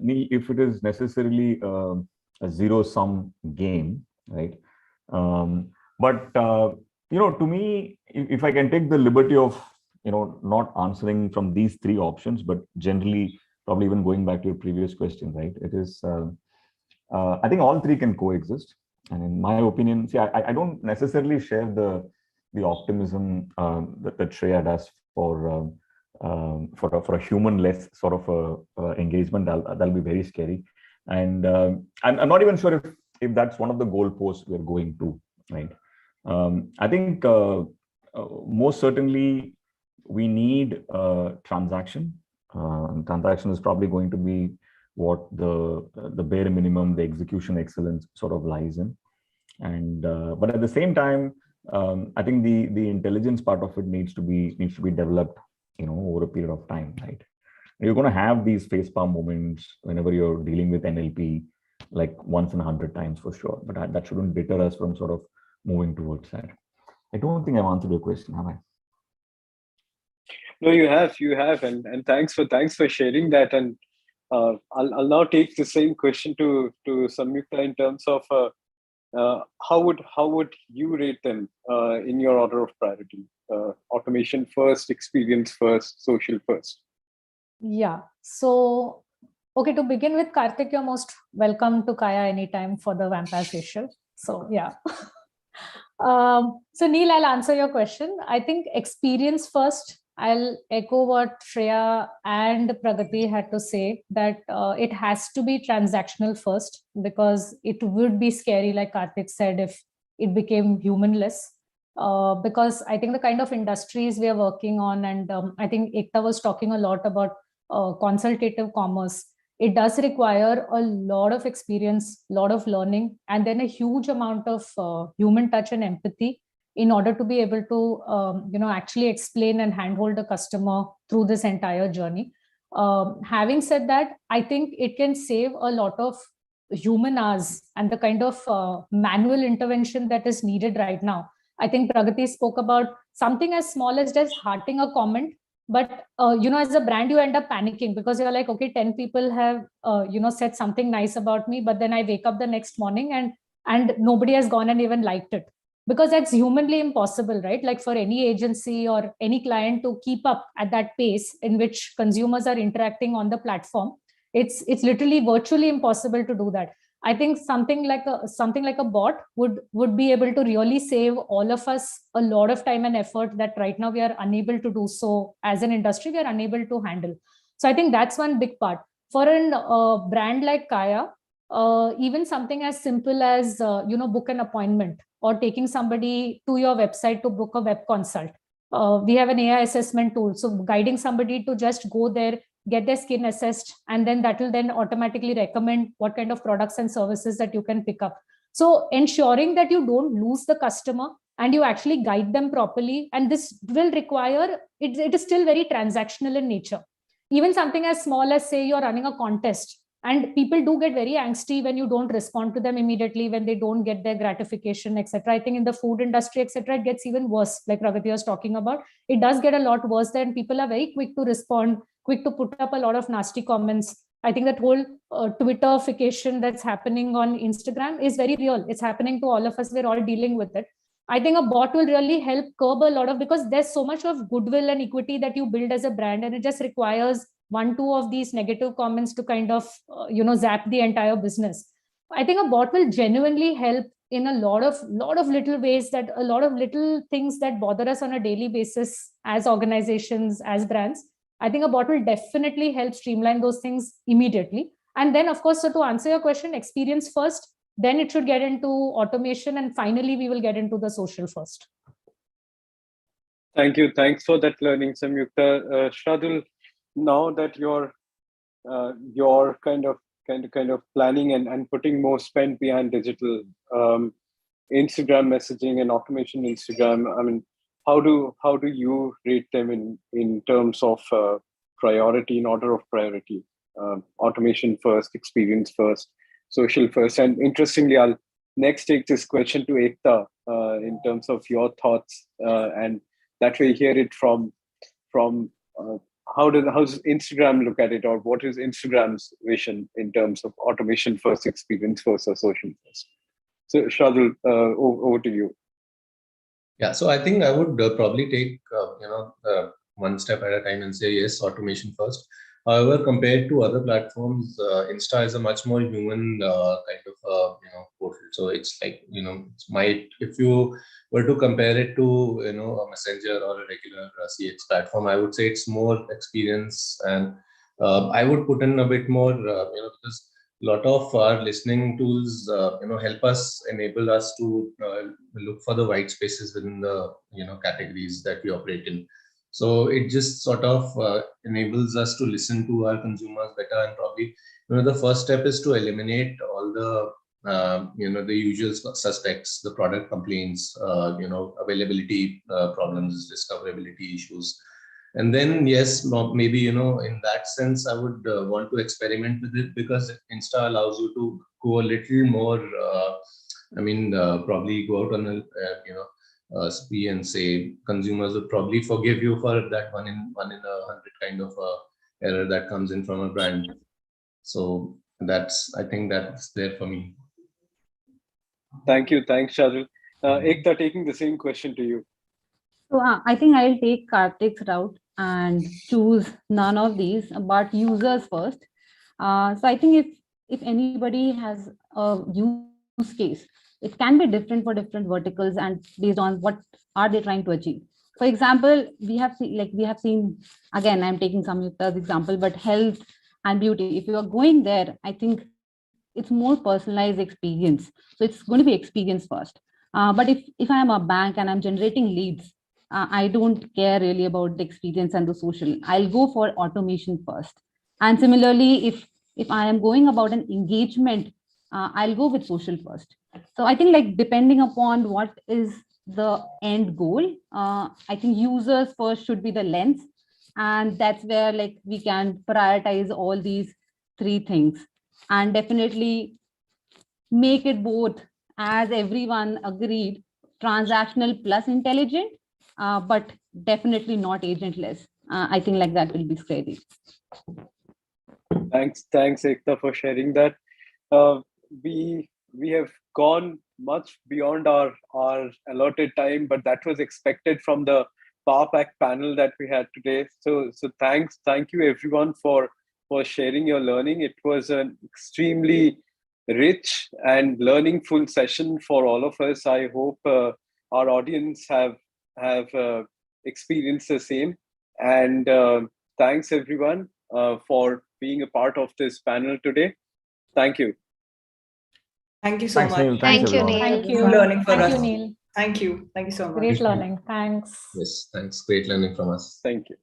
if it is necessarily a zero-sum game, right? But to me, if I can take the liberty of not answering from these three options, but generally probably even going back to your previous question, right? It is I think all three can coexist, and in my opinion, see, I don't necessarily share the optimism that Shreya does for a human-less sort of engagement. That'll be very scary, and I'm not even sure if that's one of the goalposts we're going to, right? I think most certainly we need transaction. Transaction is probably going to be what the bare minimum, the execution excellence sort of lies in, and but at the same time, I think the intelligence part of it needs to be developed, over a period of time, right? You're going to have these facepalm moments whenever you're dealing with NLP, like once in 100 times for sure. But that shouldn't deter us from sort of moving towards that. I don't think I've answered your question, have I? No, you have, and thanks for sharing that. And I'll now take the same question to Samyukta in terms of how would you rate them in your order of priority? Automation first, experience first, social first. Yeah. So, okay, to begin with, Karthik, you're most welcome to Kaya anytime for the vampire facial. So, yeah. So, Neil, I'll answer your question. I think experience first. I'll echo what Shreya and Pragati had to say, that it has to be transactional first, because it would be scary, like Karthik said, if it became humanless. Because I think the kind of industries we are working on, and I think Ekta was talking a lot about consultative commerce. It does require a lot of experience, a lot of learning, and then a huge amount of human touch and empathy in order to be able to actually explain and handhold the customer through this entire journey. Having said that, I think it can save a lot of human hours and the kind of manual intervention that is needed right now. I think Pragati spoke about something as small as just hearting a comment. But, as a brand, you end up panicking because you're like, okay, 10 people have, said something nice about me, but then I wake up the next morning and nobody has gone and even liked it. Because that's humanly impossible, right? Like for any agency or any client to keep up at that pace in which consumers are interacting on the platform, it's literally virtually impossible to do that. I think something like a bot would be able to really save all of us a lot of time and effort that right now we are unable to do so as an industry, we are unable to handle. So I think that's one big part. For a brand like Kaya, even something as simple as book an appointment or taking somebody to your website to book a web consult. We have an AI assessment tool, so guiding somebody to just go there, get their skin assessed, and then that will then automatically recommend what kind of products and services that you can pick up. So ensuring that you don't lose the customer and you actually guide them properly, and this will require, it is still very transactional in nature. Even something as small as, say, you're running a contest, and people do get very angsty when you don't respond to them immediately, when they don't get their gratification, etc. I think in the food industry, etc., it gets even worse. Like Pragati was talking about, it does get a lot worse there, and people are very quick to respond, quick to put up a lot of nasty comments. I think that whole Twitterification that's happening on Instagram is very real. It's happening to all of us. We're all dealing with it. I think a bot will really help curb a lot of, because there's so much of goodwill and equity that you build as a brand, and it just requires 1-2 of these negative comments to kind of zap the entire business. I think a bot will genuinely help in a lot of little ways, that a lot of little things that bother us on a daily basis as organizations, as brands. I think a bot will definitely help streamline those things immediately. And then, of course, so to answer your question, experience first, then it should get into automation, and finally we will get into the social first. Thank you. Thanks for that learning, Samyukta. Shradul, now that you're kind of planning and putting more spend behind digital, Instagram messaging and automation Instagram, I mean, how do you rate them in terms of priority, in order of priority? Automation first, experience first, social first. And interestingly, I'll next take this question to Ekta in terms of your thoughts, and that way hear it from how's Instagram look at it, or what is Instagram's vision in terms of automation first, experience first, or social first? So Shradul, over to you. Yeah, so I think I would probably take one step at a time and say yes, automation first. However, compared to other platforms, Insta is a much more human kind of portal. So it's like if you were to compare it to a messenger or a regular CX platform, I would say it's more experience, and I would put in a bit more because a lot of our listening tools help us, enable us to look for the white spaces within the categories that we operate in. So it just sort of enables us to listen to our consumers better, and probably the first step is to eliminate all the the usual suspects, the product complaints, availability problems, discoverability issues. And then yes, maybe in that sense I would want to experiment with it, because Insta allows you to go a little more probably go out on a spree and say consumers would probably forgive you for that one in 100 kind of error that comes in from a brand. So I think that's there for me. Thank you. Thanks, Shradul. Ekta, taking the same question to you. So I think I'll take Karthik's route and choose none of these, but users first. So I think if anybody has a use case, it can be different for different verticals and based on what are they trying to achieve. For example, we have seen, again, I'm taking Samyukta's example, but health and beauty. If you are going there, I think it's more personalized experience. So it's going to be experience first. But if I am a bank and I'm generating leads, I don't care really about the experience and the social. I'll go for automation first. And similarly, if I am going about an engagement, I'll go with social first. So I think depending upon what is the end goal, I think users first should be the lens. And that's where we can prioritize all these three things and definitely make it both, as everyone agreed, transactional plus intelligent, but definitely not agentless. I think like that will be scary. Thanks, Ekta, for sharing that. We have gone much beyond our allotted time, but that was expected from the Power Pack panel that we had today. So thank you everyone for sharing your learning. It was an extremely rich and learning-full session for all of us. I hope our audience have experienced the same. And thanks everyone for being a part of this panel today. Thank you. Thank you so Thanks, much. Neil. Thanks, Thank you, everyone. Neil. Thank you. Learning for Thank us. you, Neil. Thank you. Thank you so much. Great learning. Thanks. Yes, thanks. Great learning from us. Thank you.